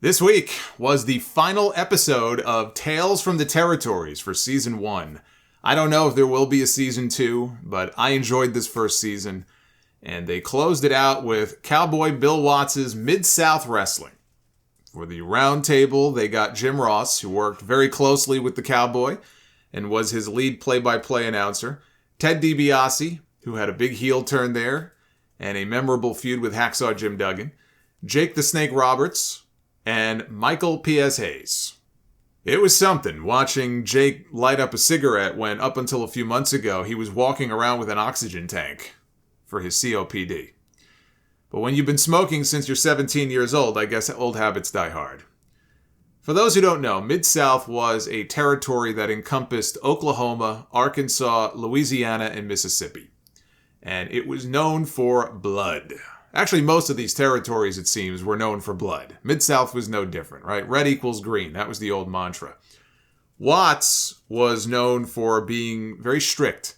This week was the final episode of Tales from the Territories for Season 1. I don't know if there will be a Season 2, but I enjoyed this first season, and they closed it out with Cowboy Bill Watts' Mid-South Wrestling. For the round table, they got Jim Ross, who worked very closely with the Cowboy and was his lead play-by-play announcer, Ted DiBiase, who had a big heel turn there, and a memorable feud with Hacksaw Jim Duggan, Jake the Snake Roberts, and Michael P.S. Hayes. It was something watching Jake light up a cigarette when, up until a few months ago, he was walking around with an oxygen tank for his COPD. But when you've been smoking since you're 17 years old, I guess old habits die hard. For those who don't know, Mid-South was a territory that encompassed Oklahoma, Arkansas, Louisiana, and Mississippi. And it was known for blood. Actually, most of these territories, it seems, were known for blood. Mid-South was no different, right? Red equals green. That was the old mantra. Watts was known for being very strict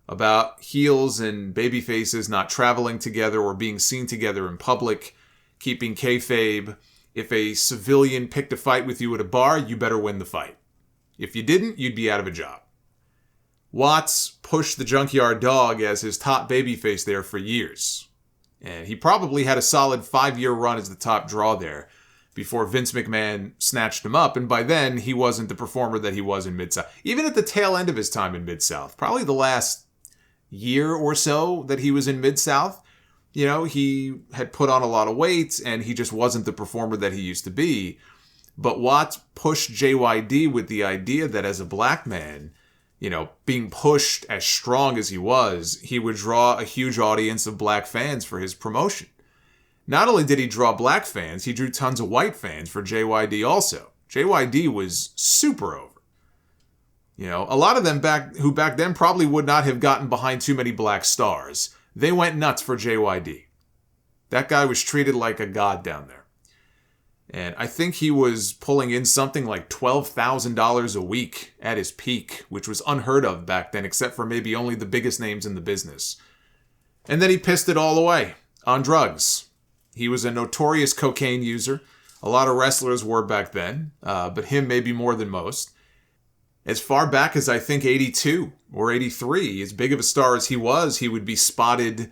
about heels and baby faces not traveling together or being seen together in public, keeping kayfabe. If a civilian picked a fight with you at a bar, you better win the fight. If you didn't, you'd be out of a job. Watts pushed the Junkyard Dog as his top babyface there for years. And he probably had a solid 5-year run as the top draw there before Vince McMahon snatched him up. And by then, he wasn't the performer that he was in Mid-South. Even at the tail end of his time in Mid-South, probably the last year or so that he was in Mid-South, you know, he had put on a lot of weight and he just wasn't the performer that he used to be. But Watts pushed JYD with the idea that as a black man, you know, being pushed as strong as he was, he would draw a huge audience of black fans for his promotion. Not only did he draw black fans, he drew tons of white fans for JYD also. JYD was super over. You know, a lot of them who back then probably would not have gotten behind too many black stars. They went nuts for JYD. That guy was treated like a god down there. And I think he was pulling in something like $12,000 a week at his peak, which was unheard of back then, except for maybe only the biggest names in the business. And then he pissed it all away on drugs. He was a notorious cocaine user. A lot of wrestlers were back then, but him maybe more than most. As far back as I think 82 or 83, as big of a star as he was, he would be spotted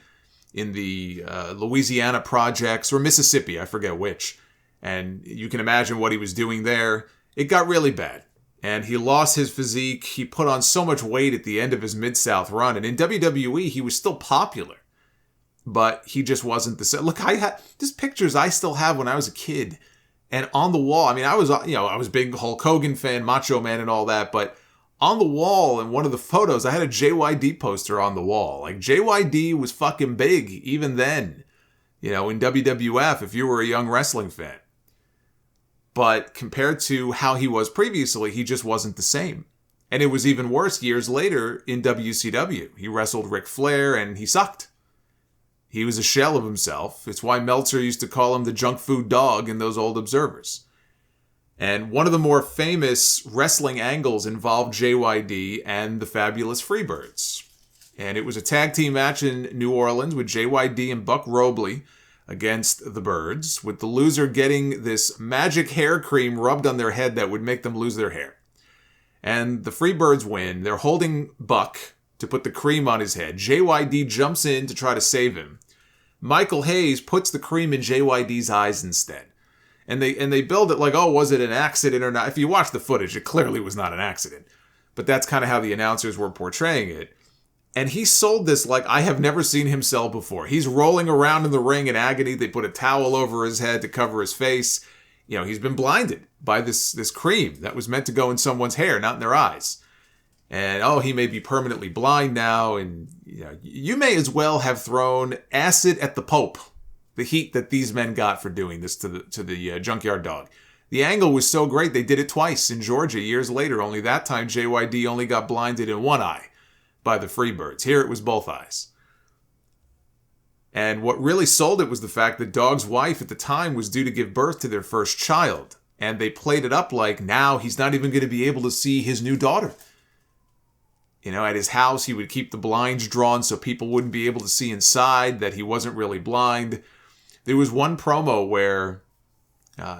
in the Louisiana projects or Mississippi, I forget which. And you can imagine what he was doing there. It got really bad. And he lost his physique. He put on so much weight at the end of his Mid-South run. And in WWE, he was still popular. But he just wasn't the same. Look, there's pictures I still have when I was a kid. And on the wall, I mean, I was a big Hulk Hogan fan, Macho Man and all that. But on the wall in one of the photos, I had a JYD poster on the wall. Like, JYD was fucking big even then. You know, in WWF, if you were a young wrestling fan. But compared to how he was previously, he just wasn't the same. And it was even worse years later in WCW. He wrestled Ric Flair and he sucked. He was a shell of himself. It's why Meltzer used to call him the junk food dog in those old Observers. And one of the more famous wrestling angles involved JYD and the Fabulous Freebirds. And it was a tag team match in New Orleans with JYD and Buck Robley against the Birds, with the loser getting this magic hair cream rubbed on their head that would make them lose their hair. And the Freebirds win. They're holding Buck to put the cream on his head. JYD jumps in to try to save him. Michael Hayes puts the cream in JYD's eyes instead. And they build it like, oh, was it an accident or not? If you watch the footage, it clearly was not an accident. But that's kind of how the announcers were portraying it. And he sold this like I have never seen him sell before. He's rolling around in the ring in agony. They put a towel over his head to cover his face. You know, he's been blinded by this cream that was meant to go in someone's hair, not in their eyes. And, oh, he may be permanently blind now. And you know, you may as well have thrown acid at the Pope. The heat that these men got for doing this to the Junkyard Dog. The angle was so great, they did it twice in Georgia years later. Only that time, JYD only got blinded in one eye by the Freebirds. Here it was both eyes. And what really sold it was the fact that Dog's wife at the time was due to give birth to their first child. And they played it up like now he's not even going to be able to see his new daughter. You know, at his house, he would keep the blinds drawn so people wouldn't be able to see inside, that he wasn't really blind. There was one promo where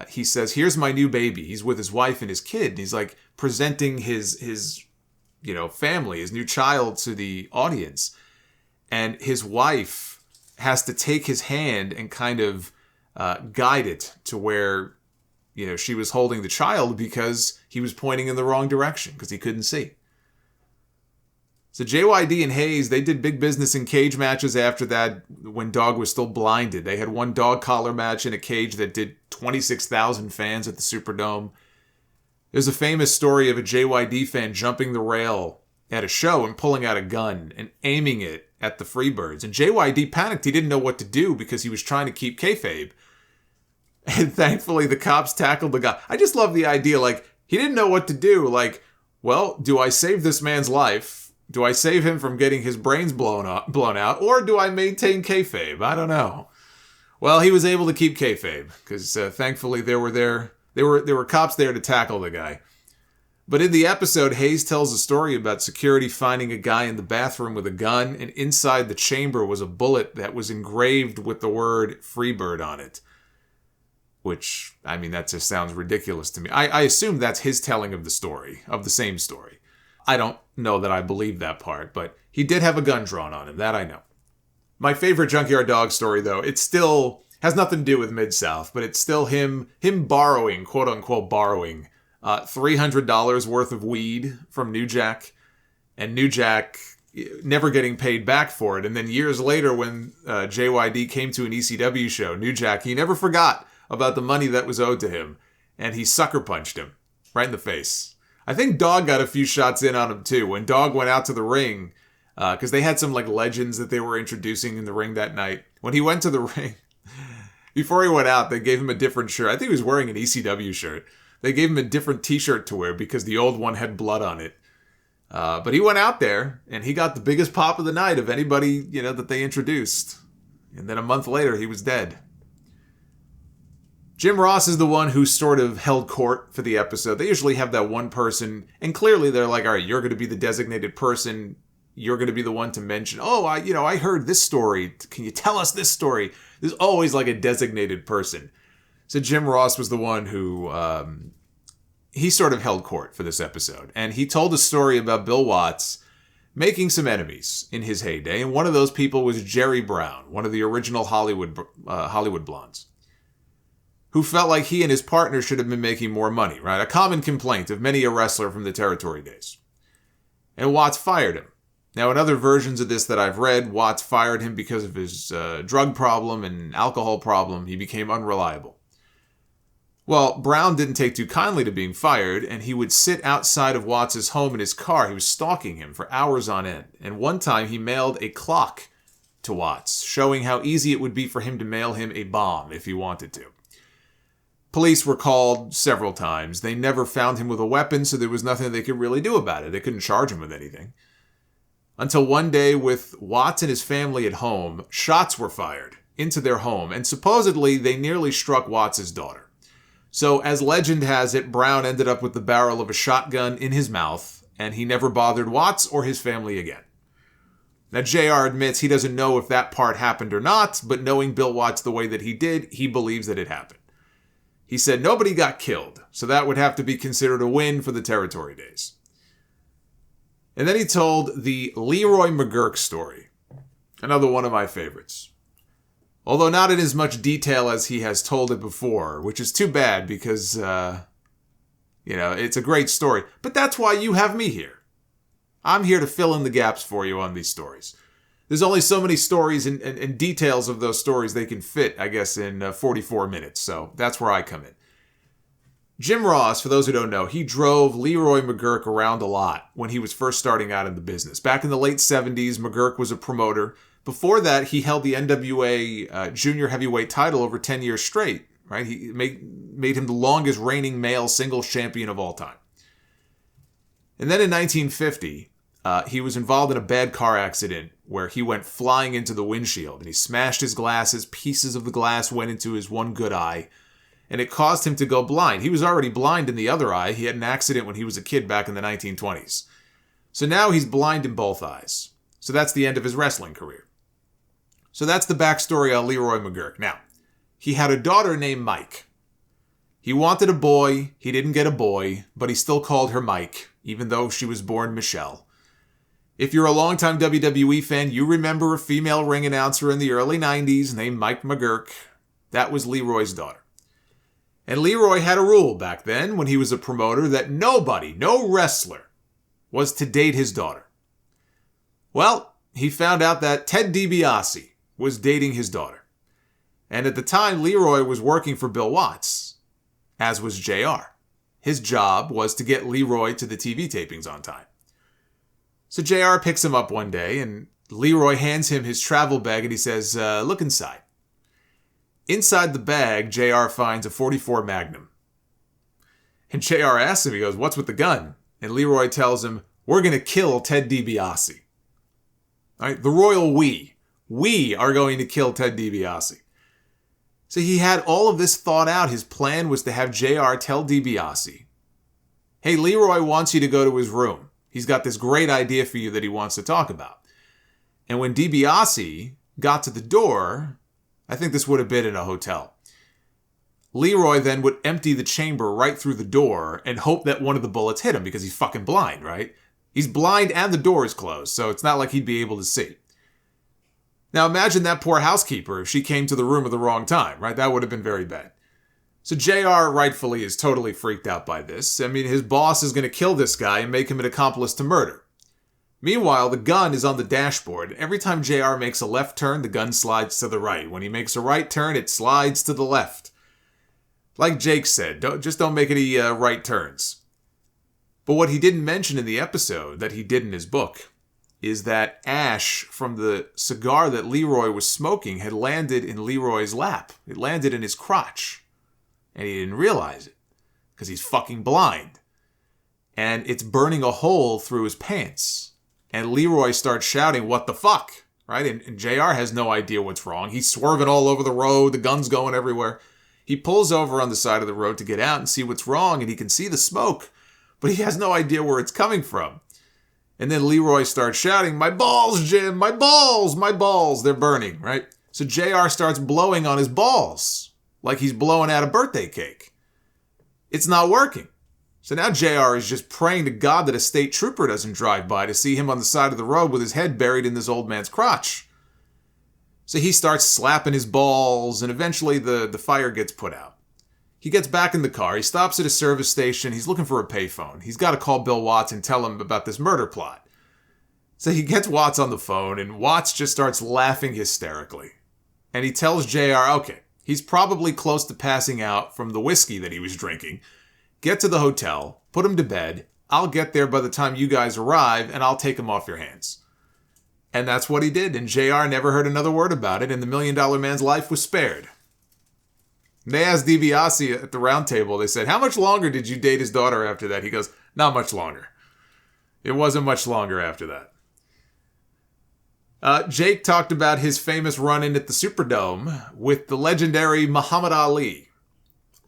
he says, here's my new baby. He's with his wife and his kid. And he's like presenting his family, his new child to the audience. And his wife has to take his hand and kind of guide it to where, she was holding the child because he was pointing in the wrong direction because he couldn't see. So JYD and Hayes, they did big business in cage matches after that when Dog was still blinded. They had one dog collar match in a cage that did 26,000 fans at the Superdome. There's a famous story of a JYD fan jumping the rail at a show and pulling out a gun and aiming it at the Freebirds. And JYD panicked. He didn't know what to do because he was trying to keep kayfabe. And thankfully the cops tackled the guy. I just love the idea, he didn't know what to do. Well, do I save this man's life? Do I save him from getting his brains blown out? Or do I maintain kayfabe? I don't know. Well, he was able to keep kayfabe because thankfully there were cops there to tackle the guy. But in the episode, Hayes tells a story about security finding a guy in the bathroom with a gun, and inside the chamber was a bullet that was engraved with the word Freebird on it. Which, that just sounds ridiculous to me. I assume that's his telling of the story, of the same story. I don't know that I believe that part, but he did have a gun drawn on him, that I know. My favorite Junkyard Dog story, though, it still has nothing to do with Mid-South, but it's still him borrowing, quote-unquote borrowing, $300 worth of weed from New Jack, and New Jack never getting paid back for it. And then years later, when JYD came to an ECW show, New Jack, he never forgot about the money that was owed to him, and he sucker punched him right in the face. I think Dog got a few shots in on him too. When Dog went out to the ring, because they had some legends that they were introducing in the ring that night. When he went to the ring, before he went out, they gave him a different shirt. I think he was wearing an ECW shirt. They gave him a different t-shirt to wear because the old one had blood on it. But he went out there and he got the biggest pop of the night of anybody, that they introduced. And then a month later, he was dead. Jim Ross is the one who sort of held court for the episode. They usually have that one person, and clearly they're like, all right, you're going to be the designated person. You're going to be the one to mention, I heard this story. Can you tell us this story? There's always a designated person. So Jim Ross was the one who, he sort of held court for this episode. And he told a story about Bill Watts making some enemies in his heyday. And one of those people was Jerry Brown, one of the original Hollywood Blondes, who felt like he and his partner should have been making more money, right? A common complaint of many a wrestler from the territory days. And Watts fired him. Now, in other versions of this that I've read, Watts fired him because of his drug problem and alcohol problem. He became unreliable. Well, Brown didn't take too kindly to being fired, and he would sit outside of Watts' home in his car. He was stalking him for hours on end. And one time, he mailed a clock to Watts, showing how easy it would be for him to mail him a bomb if he wanted to. Police were called several times. They never found him with a weapon, so there was nothing they could really do about it. They couldn't charge him with anything. Until one day, with Watts and his family at home, shots were fired into their home, and supposedly they nearly struck Watts' daughter. So, as legend has it, Brown ended up with the barrel of a shotgun in his mouth, and he never bothered Watts or his family again. Now, JR admits he doesn't know if that part happened or not, but knowing Bill Watts the way that he did, he believes that it happened. He said nobody got killed, so that would have to be considered a win for the territory days. And then he told the Leroy McGurk story, another one of my favorites. Although not in as much detail as he has told it before, which is too bad because, it's a great story. But that's why you have me here. I'm here to fill in the gaps for you on these stories. There's only so many stories and details of those stories they can fit, I guess, in 44 minutes. So that's where I come in. Jim Ross, for those who don't know, he drove Leroy McGurk around a lot when he was first starting out in the business. Back in the late 70s, McGurk was a promoter. Before that, he held the NWA junior heavyweight title over 10 years straight. Right? He made him the longest reigning male singles champion of all time. And then in 1950, he was involved in a bad car accident where he went flying into the windshield and he smashed his glasses. Pieces of the glass went into his one good eye, and it caused him to go blind. He was already blind in the other eye. He had an accident when he was a kid back in the 1920s. So now he's blind in both eyes. So that's the end of his wrestling career. So that's the backstory on Leroy McGurk. Now, he had a daughter named Mike. He wanted a boy, he didn't get a boy, but he still called her Mike, even though she was born Michelle. If you're a longtime WWE fan, you remember a female ring announcer in the early 90s named Mike McGurk. That was Leroy's daughter. And Leroy had a rule back then when he was a promoter that nobody, no wrestler, was to date his daughter. Well, he found out that Ted DiBiase was dating his daughter. And at the time, Leroy was working for Bill Watts, as was JR. His job was to get Leroy to the TV tapings on time. So JR picks him up one day, and Leroy hands him his travel bag, and he says, look inside. Inside the bag, JR finds a .44 Magnum. And JR asks him, he goes, what's with the gun? And Leroy tells him, we're going to kill Ted DiBiase. All right, the royal we. We are going to kill Ted DiBiase. So he had all of this thought out. His plan was to have JR tell DiBiase, hey, Leroy wants you to go to his room. He's got this great idea for you that he wants to talk about. And when DiBiase got to the door, I think this would have been in a hotel, Leroy then would empty the chamber right through the door and hope that one of the bullets hit him because he's fucking blind, right? He's blind and the door is closed, so it's not like he'd be able to see. Now imagine that poor housekeeper if she came to the room at the wrong time, right? That would have been very bad. So JR rightfully is totally freaked out by this. I mean, his boss is going to kill this guy and make him an accomplice to murder. Meanwhile, the gun is on the dashboard. Every time JR makes a left turn, the gun slides to the right. When he makes a right turn, it slides to the left. Like Jake said, don't make any right turns. But what he didn't mention in the episode that he did in his book is that ash from the cigar that Leroy was smoking had landed in Leroy's lap. It landed in his crotch. And he didn't realize it because he's fucking blind. And it's burning a hole through his pants. And Leroy starts shouting, what the fuck? Right? And JR has no idea what's wrong. He's swerving all over the road. The gun's going everywhere. He pulls over on the side of the road to get out and see what's wrong. And he can see the smoke. But he has no idea where it's coming from. And then Leroy starts shouting, my balls, Jim, my balls, they're burning, right? So JR starts blowing on his balls, like he's blowing out a birthday cake. It's not working. So now JR is just praying to God that a state trooper doesn't drive by to see him on the side of the road with his head buried in this old man's crotch. So he starts slapping his balls, and eventually the fire gets put out. He gets back in the car. He stops at a service station. He's looking for a payphone. He's got to call Bill Watts and tell him about this murder plot. So he gets Watts on the phone, and Watts just starts laughing hysterically. And he tells JR, okay, he's probably close to passing out from the whiskey that he was drinking. Get to the hotel, put him to bed. I'll get there by the time you guys arrive, and I'll take him off your hands. And that's what he did, and JR never heard another word about it, and the $1 Million Man's life was spared. They asked DiBiase at the round table, they said, how much longer did you date his daughter after that? He goes, not much longer. It wasn't much longer after that. Jake talked about his famous run-in at the Superdome with the legendary Muhammad Ali.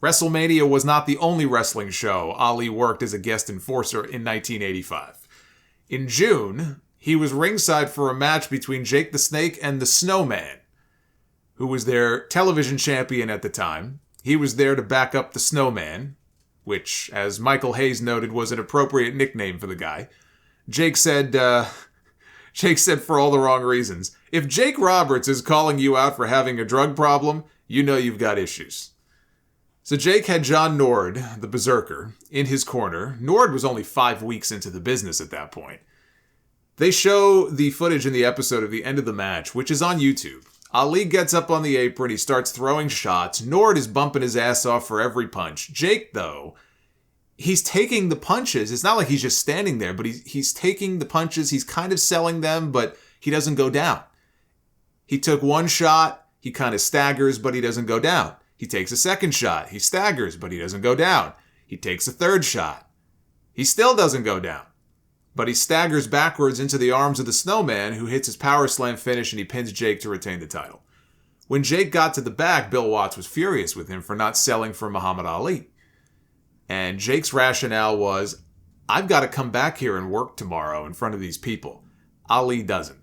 WrestleMania was not the only wrestling show Ali worked as a guest enforcer in 1985. In June, he was ringside for a match between Jake the Snake and the Snowman, who was their television champion at the time. He was there to back up the Snowman, which, as Michael Hayes noted, was an appropriate nickname for the guy. Jake said for all the wrong reasons, if Jake Roberts is calling you out for having a drug problem, you know you've got issues. So Jake had John Nord, the Berserker, in his corner. Nord was only 5 weeks into the business at that point. They show the footage in the episode of the end of the match, which is on YouTube. Ali gets up on the apron, he starts throwing shots. Nord is bumping his ass off for every punch. Jake, though, he's taking the punches. It's not like he's just standing there, but he's taking the punches. He's kind of selling them, but he doesn't go down. He took one shot, he kind of staggers, but he doesn't go down. He takes a second shot, he staggers, but he doesn't go down. He takes a third shot. He still doesn't go down. But he staggers backwards into the arms of the Snowman, who hits his power slam finish, and he pins Jake to retain the title. When Jake got to the back, Bill Watts was furious with him for not selling for Muhammad Ali. And Jake's rationale was, I've got to come back here and work tomorrow in front of these people. Ali doesn't.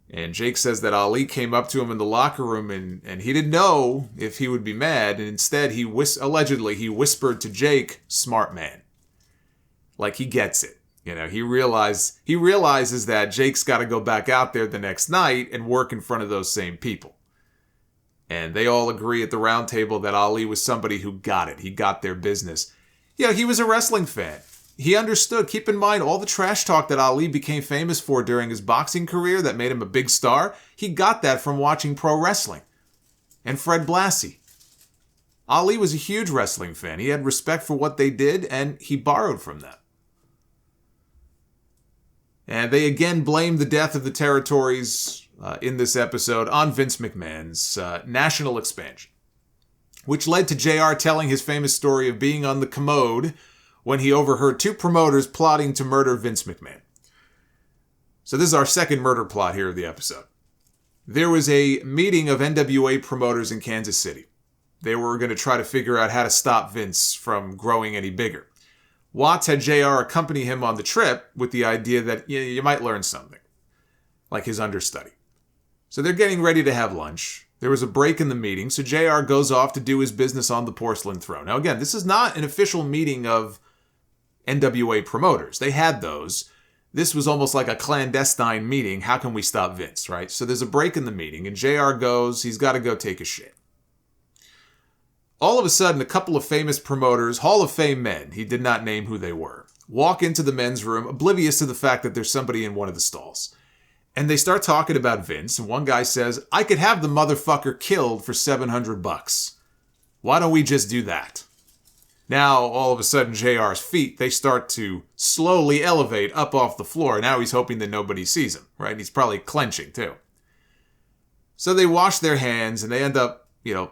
And Jake says that Ali came up to him in the locker room and he didn't know if he would be mad. And instead, allegedly, he whispered to Jake, "Smart man." Like, he gets it. You know, he realizes that Jake's got to go back out there the next night and work in front of those same people. And they all agree at the round table that Ali was somebody who got it. He got their business. You know, he was a wrestling fan. He understood. Keep in mind, all the trash talk that Ali became famous for during his boxing career that made him a big star, he got that from watching pro wrestling. And Fred Blassie. Ali was a huge wrestling fan. He had respect for what they did, and he borrowed from them. And they again blamed the death of the territories in this episode on Vince McMahon's national expansion, which led to JR telling his famous story of being on the commode when he overheard two promoters plotting to murder Vince McMahon. So this is our second murder plot here of the episode. There was a meeting of NWA promoters in Kansas City. They were going to try to figure out how to stop Vince from growing any bigger. Watts had JR accompany him on the trip with the idea that you might learn something, like his understudy. So they're getting ready to have lunch. There was a break in the meeting, so JR goes off to do his business on the porcelain throne. Now again, this is not an official meeting of NWA promoters. They had those. This was almost like a clandestine meeting. How can we stop Vince, right? So there's a break in the meeting, and JR goes, he's got to go take a shit. All of a sudden, a couple of famous promoters, Hall of Fame men, he did not name who they were, walk into the men's room, oblivious to the fact that there's somebody in one of the stalls. And they start talking about Vince, and one guy says, "I could have the motherfucker killed for $700. Why don't we just do that?" Now, all of a sudden, JR's feet, they start to slowly elevate up off the floor. Now he's hoping that nobody sees him, right? He's probably clenching, too. So they wash their hands, and they end up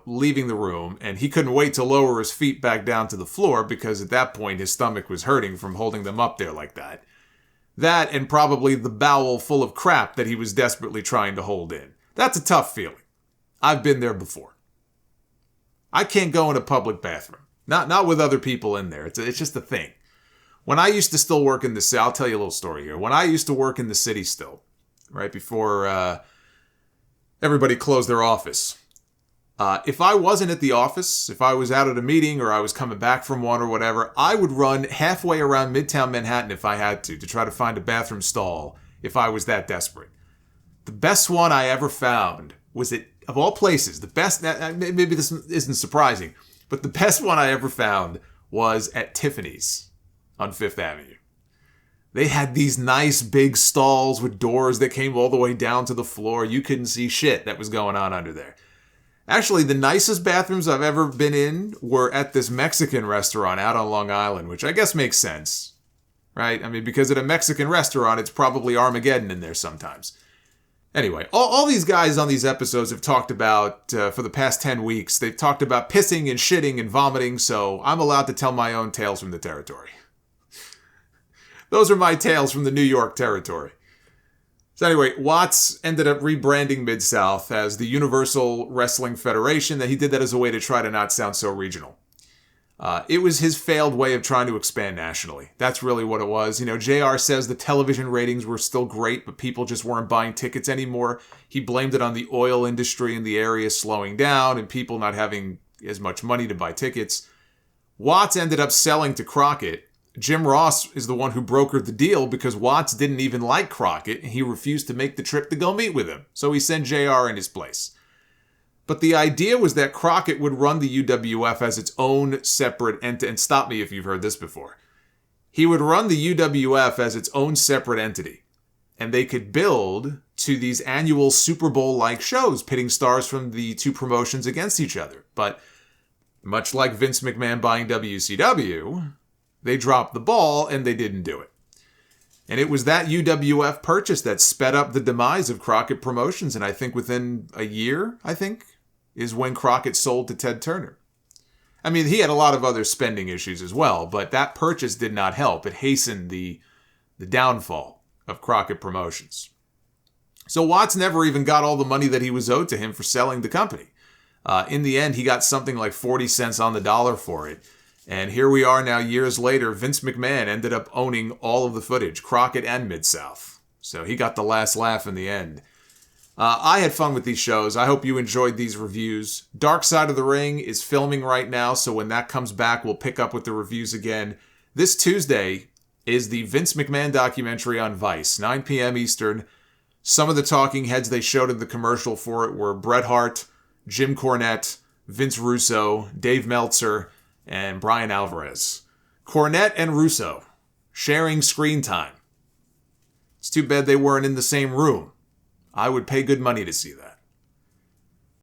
leaving the room, and he couldn't wait to lower his feet back down to the floor because at that point his stomach was hurting from holding them up there like that. That and probably the bowel full of crap that he was desperately trying to hold in. That's a tough feeling. I've been there before. I can't go in a public bathroom. Not with other people in there. It's just a thing. When I used to still work in the city, I'll tell you a little story here. When I used to work in the city still, right before everybody closed their office, if I wasn't at the office, if I was out at a meeting or I was coming back from one or whatever, I would run halfway around Midtown Manhattan if I had to try to find a bathroom stall if I was that desperate. The best one I ever found was of all places, the best, maybe this isn't surprising, but the best one I ever found was at Tiffany's on Fifth Avenue. They had these nice big stalls with doors that came all the way down to the floor. You couldn't see shit that was going on under there. Actually, the nicest bathrooms I've ever been in were at this Mexican restaurant out on Long Island, which I guess makes sense, right? I mean, because at a Mexican restaurant, it's probably Armageddon in there sometimes. Anyway, all these guys on these episodes have talked about, for the past 10 weeks, they've talked about pissing and shitting and vomiting, so I'm allowed to tell my own tales from the territory. Those are my tales from the New York territory. So anyway, Watts ended up rebranding Mid-South as the Universal Wrestling Federation. That he did that as a way to try to not sound so regional. It was his failed way of trying to expand nationally. That's really what it was. JR says the television ratings were still great, but people just weren't buying tickets anymore. He blamed it on the oil industry in the area slowing down and people not having as much money to buy tickets. Watts ended up selling to Crockett. Jim Ross is the one who brokered the deal because Watts didn't even like Crockett and he refused to make the trip to go meet with him. So he sent JR in his place. But the idea was that Crockett would run the UWF as its own separate entity. And stop me if you've heard this before. He would run the UWF as its own separate entity. And they could build to these annual Super Bowl-like shows, pitting stars from the two promotions against each other. But much like Vince McMahon buying WCW, they dropped the ball and they didn't do it. And it was that UWF purchase that sped up the demise of Crockett Promotions. And I think within a year, is when Crockett sold to Ted Turner. I mean, he had a lot of other spending issues as well, but that purchase did not help. It hastened the downfall of Crockett Promotions. So Watts never even got all the money that he was owed to him for selling the company. In the end, he got something like 40 cents on the dollar for it. And here we are now years later. Vince McMahon ended up owning all of the footage, Crockett and Mid-South. So he got the last laugh in the end. I had fun with these shows. I hope you enjoyed these reviews. Dark Side of the Ring is filming right now, so when that comes back, we'll pick up with the reviews again. This Tuesday is the Vince McMahon documentary on Vice, 9 p.m. Eastern. Some of the talking heads they showed in the commercial for it were Bret Hart, Jim Cornette, Vince Russo, Dave Meltzer, and Brian Alvarez. Cornette and Russo sharing screen time. It's too bad they weren't in the same room. I would pay good money to see that.